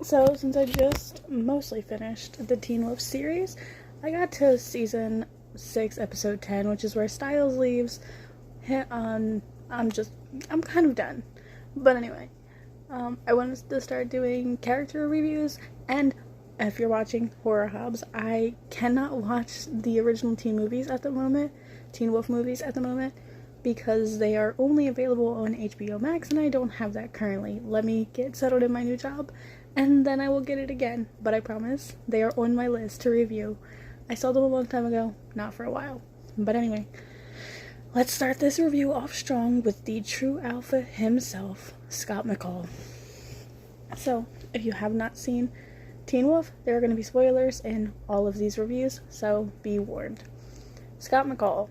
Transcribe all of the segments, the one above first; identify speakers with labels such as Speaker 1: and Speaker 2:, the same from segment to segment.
Speaker 1: So, since I just mostly finished the Teen Wolf series, I got to season 6, episode 10, which is where Styles leaves. I'm I'm kind of done. But anyway, I wanted to start doing character reviews, and if you're watching Horror Hubs, I cannot watch the original Teen Wolf movies at the moment, because they are only available on HBO Max, and I don't have that currently. Let me get settled in my new job, and then I will get it again. But I promise, they are on my list to review. I saw them a long time ago, not for a while. But anyway, let's start this review off strong with the true alpha himself, Scott McCall. So, if you have not seen Teen Wolf, there are going to be spoilers in all of these reviews, so be warned. Scott McCall.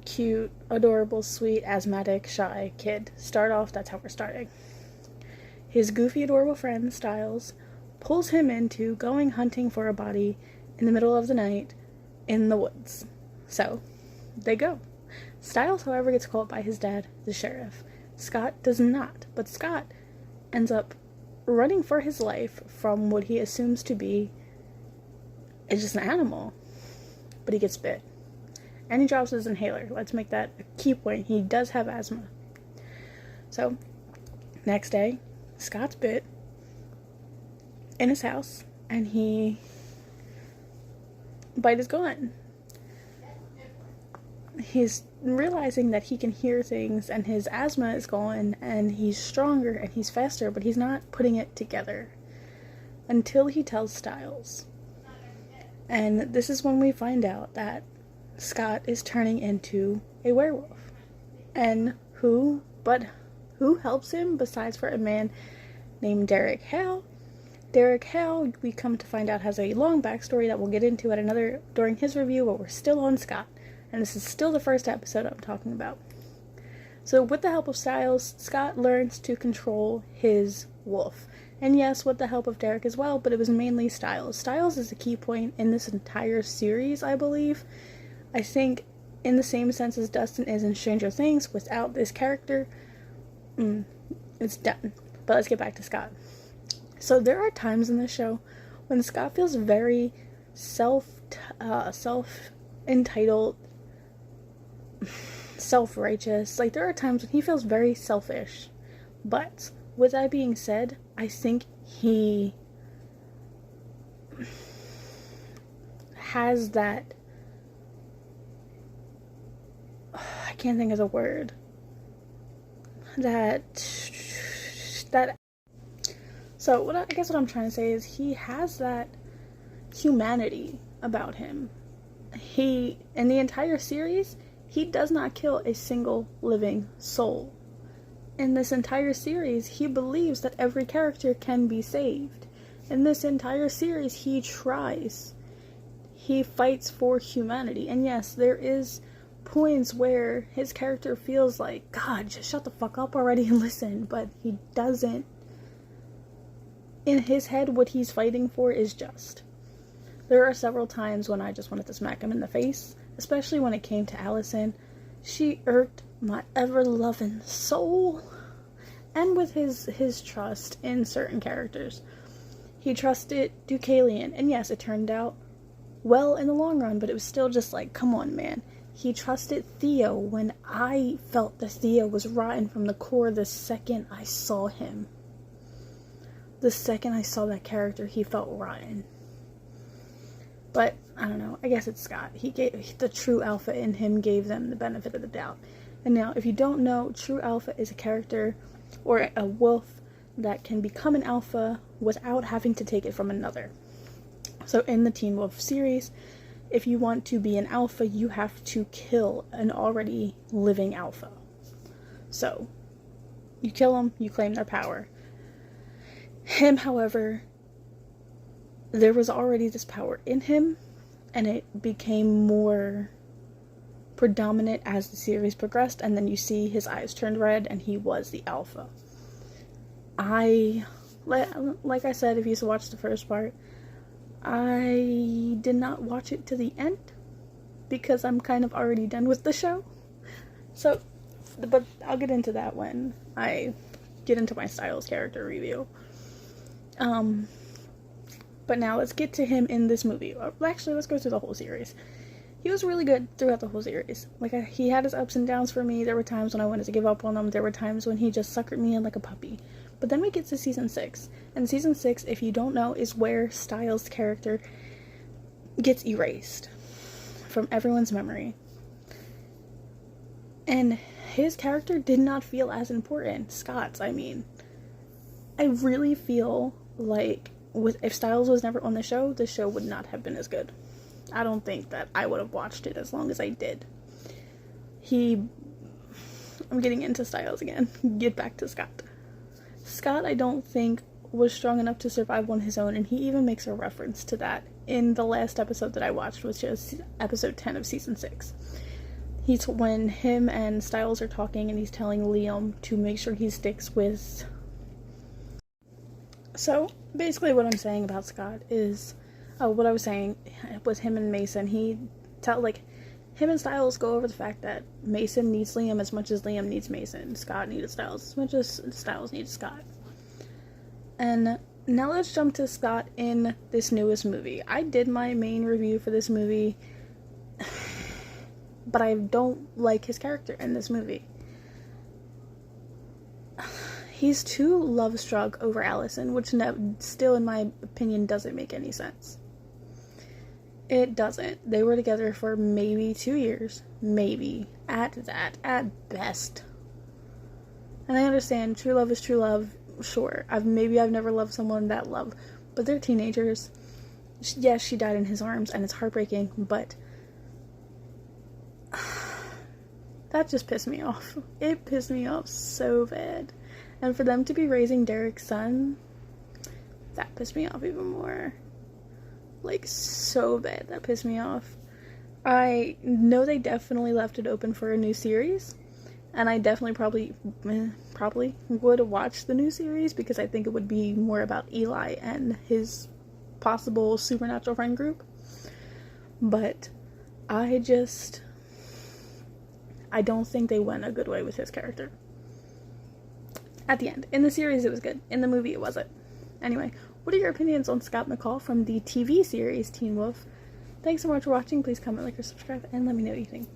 Speaker 1: Cute, adorable, sweet, asthmatic, shy kid. That's how we're starting. His goofy, adorable friend, Styles, pulls him into going hunting for a body in the middle of the night in the woods. So, they go. Styles, however, gets caught by his dad, the sheriff. Scott does not, but Scott ends up running for his life from what he assumes to be just an animal. But he gets bit. And he drops his inhaler. Let's make that a key point. He does have asthma. So, next day, Scott's bit in his house, and bite is gone. He's realizing that he can hear things, and his asthma is gone, and he's stronger, and he's faster, but he's not putting it together until he tells Styles. And this is when we find out that Scott is turning into a werewolf. And who helps him besides for a man named Derek Hale? Derek Hale, we come to find out, has a long backstory that we'll get into during his review, but we're still on Scott. And this is still the first episode I'm talking about. So with the help of Styles, Scott learns to control his wolf. And yes, with the help of Derek as well, but it was mainly Styles. Styles is the key point in this entire series, I believe. I think in the same sense as Dustin is in Stranger Things, without this character, it's done. But let's get back to Scott. So there are times in the show when Scott feels very self-entitled, self-righteous. Like, there are times when he feels very selfish. But with that being said, I think he has that, I can't think of the word, so I guess what I'm trying to say is he has that humanity about him. In the entire series, he does not kill a single living soul. In this entire series, he believes that every character can be saved. In this entire series, he tries. He fights for humanity. And yes, there is points where his character feels like, God, just shut the fuck up already and listen. But he doesn't. In his head, what he's fighting for is just. There are several times when I just wanted to smack him in the face, especially when it came to Allison. She irked my ever-loving soul. And with his trust in certain characters. He trusted Deucalion, and yes, it turned out well in the long run, but it was still just like, come on, man. He trusted Theo when I felt that Theo was rotten from the core the second I saw him. The second I saw that character, he felt rotten. But, I don't know, I guess it's Scott. The true alpha in him gave them the benefit of the doubt. And now, if you don't know, true alpha is a character or a wolf that can become an alpha without having to take it from another. So in the Teen Wolf series, if you want to be an alpha, you have to kill an already living alpha. So, you kill them, you claim their power. Him, however, there was already this power in him, and it became more predominant as the series progressed, and then you see his eyes turned red, and he was the alpha. Like I said, if you used to watch the first part, I did not watch it to the end, because I'm kind of already done with the show. So, but I'll get into that when I get into my Styles character review. But now let's get to him in this movie. Actually, let's go through the whole series. He was really good throughout the whole series. Like, he had his ups and downs for me. There were times when I wanted to give up on him. There were times when he just suckered me in like a puppy. But then we get to season 6. And season 6, if you don't know, is where Styles' character gets erased from everyone's memory. And his character did not feel as important. Scott's, I mean. I really feel like if Styles was never on the show would not have been as good. I don't think that I would have watched it as long as I did. I'm getting into Styles again. Get back to Scott. Scott, I don't think, was strong enough to survive on his own, and he even makes a reference to that in the last episode that I watched, which is episode 10 of season 6. When him and Styles are talking, and he's telling Liam to make sure he sticks with... So, basically what I'm saying about Scott is... what I was saying with him and Mason, him and Styles go over the fact that Mason needs Liam as much as Liam needs Mason. Scott needed Styles as much as Styles needs Scott. And now let's jump to Scott in this newest movie. I did my main review for this movie, but I don't like his character in this movie. He's too love-struck over Allison, which still, in my opinion, doesn't make any sense. It doesn't. They were together for maybe 2 years. Maybe. At best. And I understand, true love is true love. Sure. I've never loved someone that love. But they're teenagers. Yes, she died in his arms, and it's heartbreaking, but... that just pissed me off. It pissed me off so bad. And for them to be raising Derek's son, that pissed me off even more. Like, so bad. That pissed me off. I know they definitely left it open for a new series. And I definitely probably would watch the new series, because I think it would be more about Eli and his possible supernatural friend group. But I don't think they went a good way with his character. At the end. In the series, it was good. In the movie, it wasn't. Anyway, what are your opinions on Scott McCall from the TV series Teen Wolf? Thanks so much for watching. Please comment, like, or subscribe, and let me know what you think.